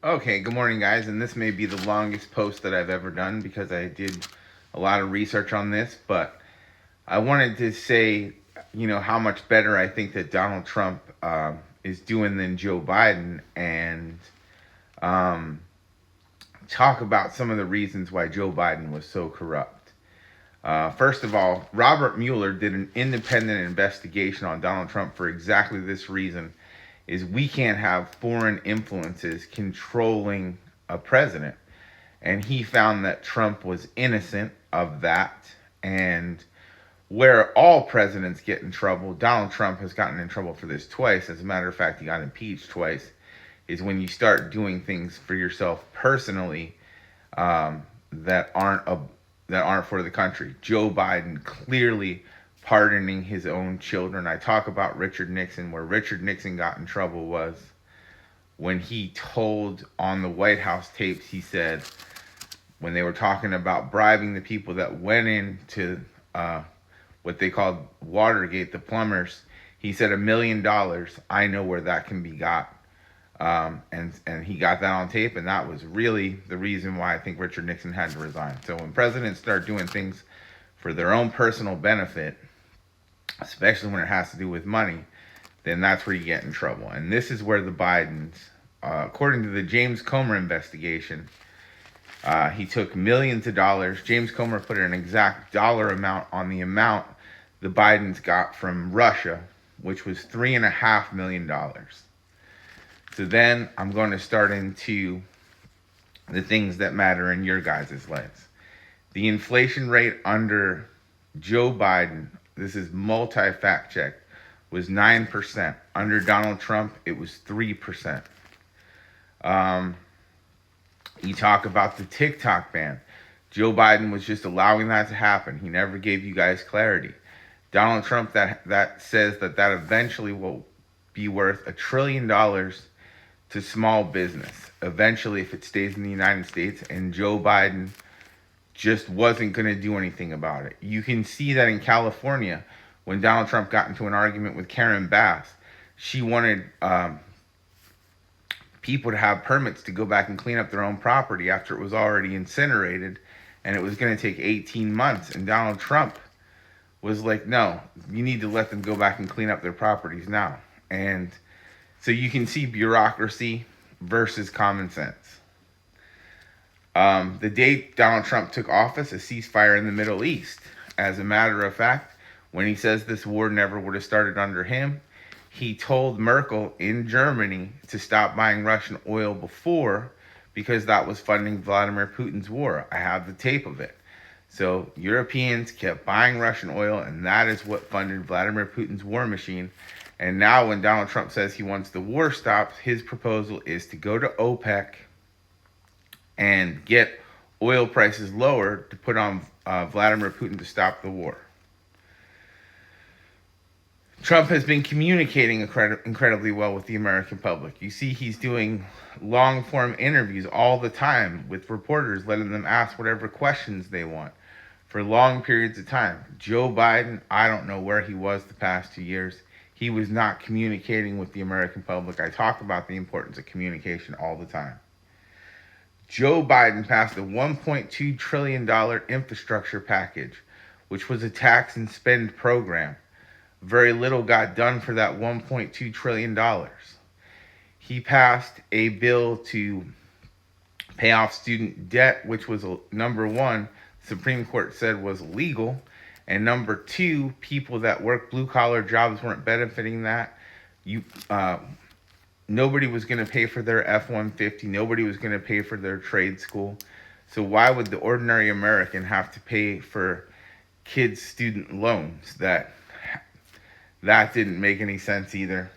Okay, good morning, guys. And this may be the longest post that I've ever done because I did a lot of research on this. But I wanted to say, how much better I think that Donald Trump is doing than Joe Biden, and um, talk about some of the reasons why Joe Biden was so corrupt. First of all, Robert Mueller did an independent investigation on Donald Trump for exactly this reason: is we can't have foreign influences controlling a president. And he found that Trump was innocent of that. And where all presidents get in trouble, Donald Trump has gotten in trouble for this twice. As a matter of fact, he got impeached twice. Is when you start doing things for yourself personally, that aren't for the country. Joe Biden clearly pardoning his own children. I talk about Richard Nixon. Where Richard Nixon got in trouble was when he told on the White House tapes, he said, when they were talking about bribing the people that went into what they called Watergate, the plumbers, he said $1 million. I know where that can be got. And he got that on tape, and that was really the reason why I think Richard Nixon had to resign. So when presidents start doing things for their own personal benefit, especially when it has to do with money, then that's where you get in trouble. And this is where the Bidens, according to the James Comer investigation, he took millions of dollars. James Comer put an exact dollar amount on the amount the Bidens got from Russia, which was $3.5 million. So then I'm going to start into the things that matter in your guys' lives. The inflation rate under Joe Biden, this is multi-fact check, was 9%. Under Donald Trump, it was 3%. You talk about the TikTok ban. Joe Biden was just allowing that to happen. He never gave you guys clarity. Donald Trump, that says that eventually will be worth $1 trillion to small business. Eventually, if it stays in the United States, and Joe Biden just wasn't going to do anything about it. You can see that in California when Donald Trump got into an argument with Karen Bass. She wanted people to have permits to go back and clean up their own property after it was already incinerated, and it was going to take 18 months. And Donald Trump was like, no, you need to let them go back and clean up their properties now. And so you can see bureaucracy versus common sense. The day Donald Trump took office, a ceasefire in the Middle East. As a matter of fact, when he says this war never would have started under him, he told Merkel in Germany to stop buying Russian oil before, because that was funding Vladimir Putin's war. I have the tape of it. So Europeans kept buying Russian oil, and that is what funded Vladimir Putin's war machine. And now when Donald Trump says he wants the war stopped, his proposal is to go to OPEC and get oil prices lower to put on Vladimir Putin to stop the war. Trump has been communicating incredibly well with the American public. You see, he's doing long-form interviews all the time with reporters, letting them ask whatever questions they want for long periods of time. Joe Biden, I don't know where he was the past 2 years. He was not communicating with the American public. I talk about the importance of communication all the time. Joe Biden passed a $1.2 trillion infrastructure package, which was a tax and spend program. Very little got done for that $1.2 trillion. He passed a bill to pay off student debt, which was number one, Supreme Court said was illegal. And number two, people that work blue collar jobs weren't benefiting that. Nobody was going to pay for their F-150. Nobody was going to pay for their trade school. So why would the ordinary American have to pay for kids' student loans? That didn't make any sense either.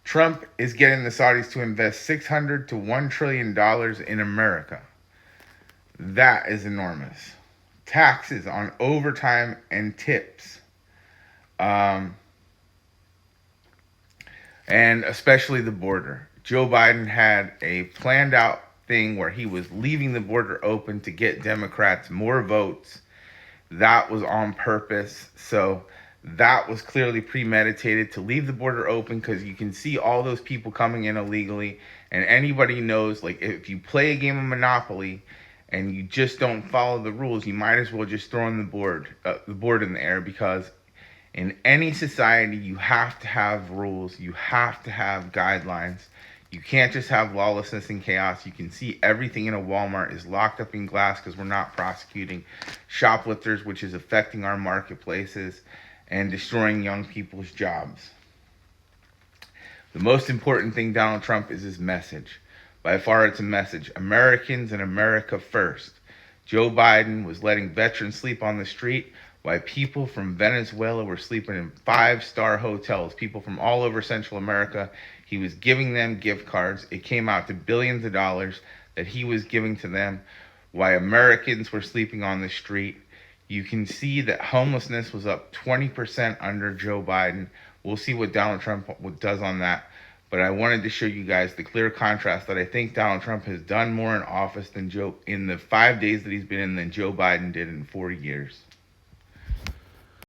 Trump is getting the Saudis to invest $600 to $1 trillion in America. That is enormous. Taxes on overtime and tips. And especially the border. Joe Biden had a planned out thing where he was leaving the border open to get Democrats more votes. That was on purpose. So That was clearly premeditated to leave the border open because you can see all those people coming in illegally. And anybody knows, like, if you play a game of Monopoly and you just don't follow the rules, you might as well just throw in the board in the air, because in any society you have to have rules, you have to have guidelines. You can't just have lawlessness and chaos. You can see everything in a Walmart is locked up in glass because we're not prosecuting shoplifters, which is affecting our marketplaces and destroying young people's jobs. The most important thing, Donald Trump, is his message. By far, it's a message: Americans and America first. Joe Biden was letting veterans sleep on the street while people from Venezuela were sleeping in five-star hotels. People from all over Central America, he was giving them gift cards. It came out to billions of dollars that he was giving to them while Americans were sleeping on the street. You can see that homelessness was up 20% under Joe Biden. We'll see what Donald Trump does on that. But I wanted to show you guys the clear contrast that I think Donald Trump has done more in office than in the 5 days that he's been in, than Joe Biden did in 4 years.